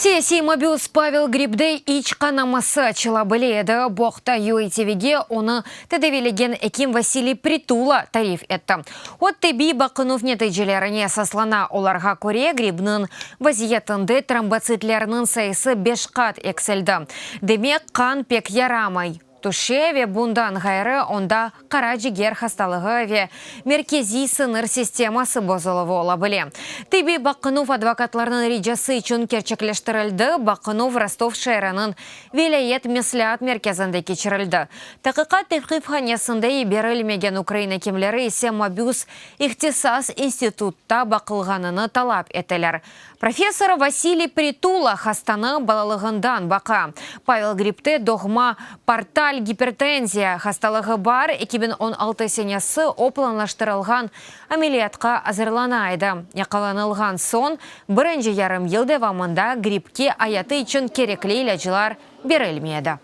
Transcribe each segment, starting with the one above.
Сессии мобиус Павел Грибдей ичканамаса чылабыледы бохта юитевеге оны тедевелеген эким Василий Притула тариф это. От теби бақынув нетайджелеріне саслана оларға көре Грибнын вазиетінде тромбоцитлерінің сайысы 5 қат эксельді. Демек қан пек ярамай. Тушеве бундан ғайры онда қара жігер хасталығы ве меркези сыныр системасы бозылығы ола біле. Теби Бақынув адвокатларының рейджасы үшін керчеклештірілді, Бақынув Ростов шайранын велайет меслят меркезінде кечірілді. Тақиқат тевқифханесінде берілмеген Украина кемлері есе мобиус ихтисас институтта бақылғаныны талап етелер. Профессор Василий Притула хастаны балалығындан бақа. Павел Грибте доғма порталь гипертензия хасталығы бар 2016 сенесі опланлаштырылған амелиятқа азырланайды. Яқаланылған сон бірінші ярым елде вамында грипке аяты үшін кереклі иләжілар берілмеді.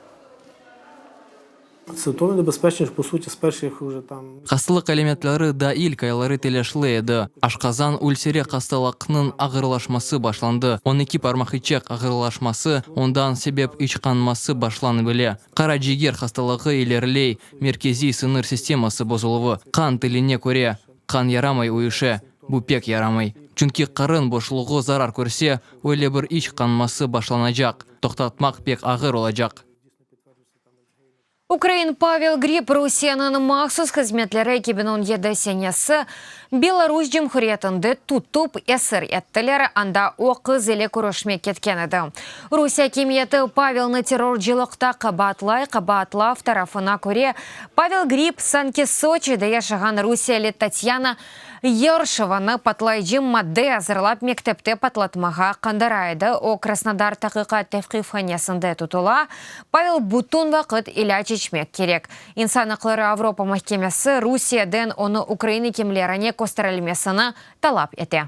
Симптоми небезпечні ж, по суті, з перших уже там... Қастылық әлеметлері да илкайлары телешлі еді. Ашқазан ульсере қастылықның ағырлашмасы башланды. 12 пармақ ичек ағырлашмасы, ондан себеп ичқанмасы башланы біле. Қара жигер қастылығы илерлей, меркези сыныр системасы бозылығы. Қан тіліне көре, қан ярамай уйыше, бұпек ярамай. Чүнки қарын бошлығы зарар көрсе, өйлі бір ичқанмасы башланажақ. Тоқтатмақ пек ағыр олажақ. Украин Павел Гриб Русияның мақсус қызметлері 2017 сенесі Беларусь Жемхуриятынды тұттып әсір еттілер, анда оқы зеле көрішме кеткен еді. Русия кеметі Павелны террор жылықта қабатлав тарафына көре Павел Гриб Санки Сочиде яшаған Русиялы Татьяна Ершеваны патлайджым мадде азырлап мектепте патлатмаға қандарайды. О Краснодар тақиқат тевқифханесінде тұтыла, Павел бұтын вақыт иляч ичмек керек. Инсан ақлары Авропа махкемесі Русиядан оны Украина кемлеріне көстірілмесіні талап ете.